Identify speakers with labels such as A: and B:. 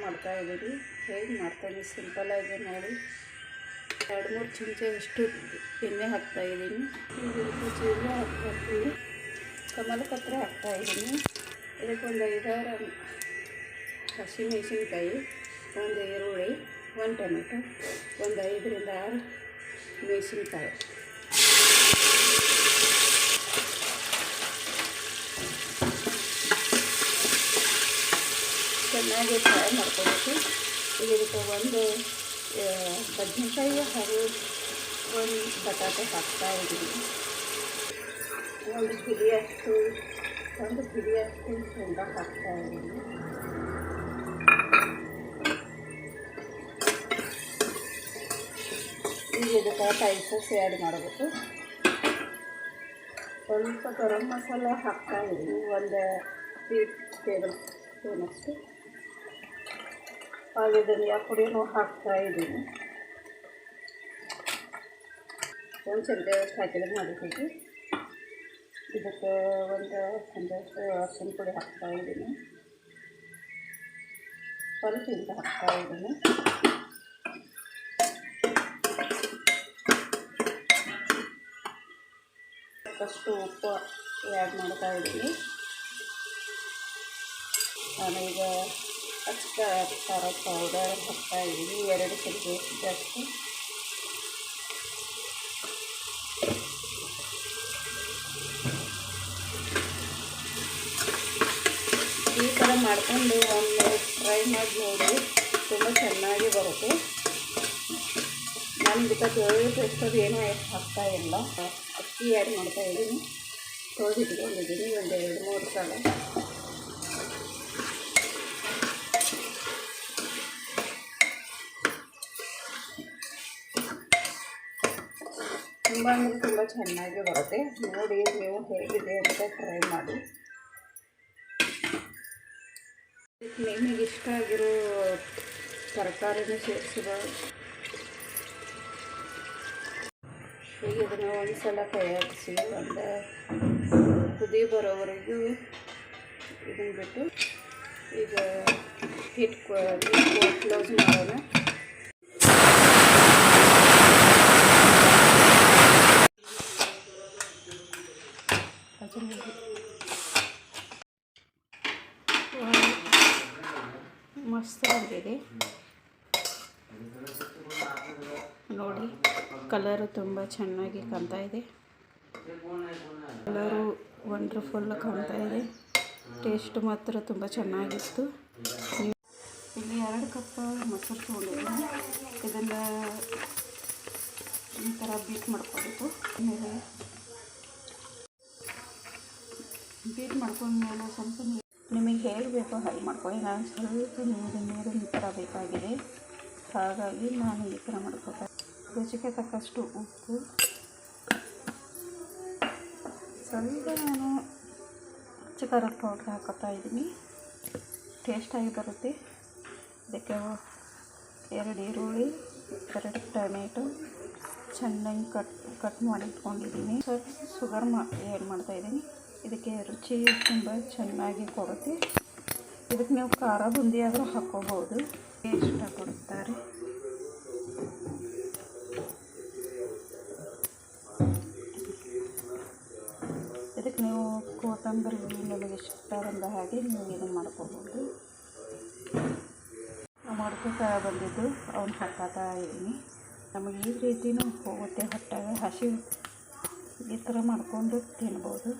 A: ಮಾಡ್ತಾಯಿದ್ದೀನಿ. ಹೇಗೆ ಮಾಡ್ತಾಯಿದ್ದೀನಿ ಸಿಂಪಲ್ಲಾಗಿ ನೋಡಿ. 2-3 ಚಮಚದಷ್ಟು ಎಣ್ಣೆ ಹಾಕ್ತಾಯಿದ್ದೀನಿ. ಜೀರಿಗೆ ಹಾಕ್ತಾಯಿದ್ದೀನಿ. ಕಮಲಪತ್ರ ಹಾಕ್ತಾಯಿದ್ದೀನಿ. ಇದಕ್ಕೊಂದು 5-6 ಹಸಿಮೆಣಸಿನ್ಕಾಯಿ, ಒಂದು ಈರುಳ್ಳಿ, 1 ಟೊಮೆಟೊ, ಒಂದು 5ರಿಂದ 6 ಮೆಣಸಿನ್ಕಾಯಿ. ಚೆನ್ನಾಗಿ ಫ್ರೈ ಮಾಡ್ಕೋಬೇಕು. ಈಗ ಇದಕ್ಕೆ ಒಂದು ಬದನೆಕಾಯಿ ಹಾಗೂ ಒಂದು ಬಟಾಟೆ ಹಾಕ್ತಾಯಿದ್ದೀನಿ. ಒಂದು ಹಿಡಿಯಷ್ಟು ಶೇಂಗಾ ಹಾಕ್ತಾಯಿದ್ದೀನಿ. ಈಗ ಇದಕ್ಕೆ ಸ್ಪೈಸಸ್ ಆ್ಯಡ್ ಮಾಡಬೇಕು. ಸ್ವಲ್ಪ ಗರಂ ಮಸಾಲ ಹಾಕ್ತಾಯಿದ್ದೀನಿ, ಒಂದು 3 ಟೇಬಲ್ ಸ್ಪೂನಷ್ಟು. ಹಾಗೆ ಧನಿಯಾ ಪುಡಿನೂ ಹಾಕ್ತಾಯಿದ್ದೀನಿ. ಒಂದು ಚಮಚದಷ್ಟು ಹಾಕಿದ್ರೆ ಮಾಡಿದ್ದೀವಿ. ಇದಕ್ಕೆ ಒಂದು ಚಮಚದಷ್ಟು ಅರಿಶಿನ ಪುಡಿ ಹಾಕ್ತಾಯಿದ್ದೀನಿ. ಸ್ವಲ್ಪ ಇಂತ ಹಾಕ್ತಾಯಿದ್ದೀನಿ. ಫಸ್ಟು ಉಪ್ಪು ಆ್ಯಡ್ ಮಾಡ್ತಾಯಿದ್ದೀನಿ. ನಾನೀಗ ಖಾರ ಪೌಡರ್ ಹಾಕ್ತಾಯಿದ್ದೀನಿ 2 ಚಮಚದಷ್ಟು. ಈ ಥರ ಮಾಡಿಕೊಂಡು ಒಮ್ಮೆ ಟ್ರೈ ಮಾಡಿ ನೋಡಿ, ತುಂಬ ಚೆನ್ನಾಗಿ ಬರುತ್ತೆ. ನಾನು ಇದಕ್ಕೆ ಬೆಳ್ಳುಳ್ಳಿ ಪೇಸ್ಟ್ ಅದು ಏನೂ ಹಾಕ್ತಾಯಿಲ್ಲ. ಅಕ್ಕಿ ಆ್ಯಡ್ ಮಾಡ್ತಾಯಿದ್ದೀನಿ. ತೊಳೆದಿಟ್ಕೊಂಡಿದ್ದೀನಿ ಒಂದು 2-3 ಸಲ. ತುಂಬ ಅಂದರೆ ತುಂಬ ಚೆನ್ನಾಗಿ ಬರುತ್ತೆ. ನೋಡಿ ನೀವು ಹೇಗಿದೆ ಅಂತ ಟ್ರೈ ಮಾಡಿ. ನಿಮಗೆ ಇಷ್ಟ ಆಗಿರೋ ತರಕಾರಿನೂ ಸೇರಿಸಬಹುದು. ಈಗ ಇದನ್ನು ಒಂದು ಸಲ ಕೈಯಾಡಿಸಿ ಒಂದು ಕುದಿ ಬರೋವರೆಗೂ ಇದನ್ನು ಬಿಟ್ಟು ಈಗ ಹಿಟ್ ಕ್ಲೋಸ್ ಮಾಡೋಣ. ಮಸ್ತ್ ಬಂದಿದೆ ನೋಡಿ. ಕಲರು ತುಂಬ ಚೆನ್ನಾಗಿ ಕಾಣ್ತಾ ಇದೆ. ಕಲರು ವಂಡರ್ಫುಲ್ ಕಾಣ್ತಾ ಇದೆ. ಟೇಸ್ಟ್ ಮಾತ್ರ ತುಂಬ ಚೆನ್ನಾಗಿತ್ತು. ಇಲ್ಲಿ 2 ಕಪ್ ಮೊಸರು ತೊಗೊಂಡಿದ್ದೀನಿ. ಇದನ್ನು ಈ ಥರ ಬೀಟ್ ಮಾಡ್ಕೋಬೇಕು. ಆಮೇಲೆ ಬೀಟ್ ಮಾಡ್ಕೊಂಡ್ಮೇಲೆ ಸ್ವಲ್ಪ ನಿಮಗೆ ಹೇಗೆ ಬೇಕೋ ಹಾಗೆ ಮಾಡ್ಕೊಳ್ಳಿ. ನಾನು ಸ್ವಲ್ಪ ನೀರು ಈ ಥರ ಬೇಕಾಗಿದೆ, ಹಾಗಾಗಿ ನಾನು ಈ ಥರ ಮಾಡ್ಕೊಳ್ತಾ. ರುಚಿಗೆ ತಕ್ಕಷ್ಟು ಉಪ್ಪು, ಸ್ವಲ್ಪ ನಾನು ಖಾರದ ಪೌಡ್ರ್ ಹಾಕೋತಾ ಇದ್ದೀನಿ. ಟೇಸ್ಟಾಗಿ ಬರುತ್ತೆ. ಇದಕ್ಕೆ 2 ಈರುಳ್ಳಿ, 2 ಟೊಮೆಟೊ ಚೆನ್ನಾಗಿ ಕಟ್ ಮಾಡಿ ಇಟ್ಕೊಂಡಿದ್ದೀನಿ. ಸ್ವಲ್ಪ ಶುಗರ್ ಆ್ಯಡ್ ಮಾಡ್ತಾಯಿದ್ದೀನಿ. ಇದಕ್ಕೆ ರುಚಿ ತುಂಬ ಚೆನ್ನಾಗಿ ಕೊಡುತ್ತೆ. ಇದಕ್ಕೆ ನೀವು ಖಾರ ಬುಂದಿ ಆದರೂ ಹಾಕ್ಕೋಬೋದು, ಇಷ್ಟಪಡುತ್ತಾರೆ. ಇದಕ್ಕೆ ನೀವು ಕೊತ್ತಂಬರಿ ನಿಮಗೆ ಇಷ್ಟ ಬಂದ ಹಾಗೆ ನೀವು ಇದನ್ನು ಮಾಡ್ಕೋಬೋದು. ಮೊಳಕೆ ಥರ ಬಂದಿದ್ದು ಅವನ್ನ ಹಾಕ್ತಾ ಇದ್ದೀನಿ. ನಮಗೆ ಈ ರೀತಿಯೂ ಹೋಗುತ್ತೆ ಹೊಟ್ಟೆಗೆ. ಹಸಿ ಈ ಥರ ಮಾಡಿಕೊಂಡು ತಿನ್ಬೋದು.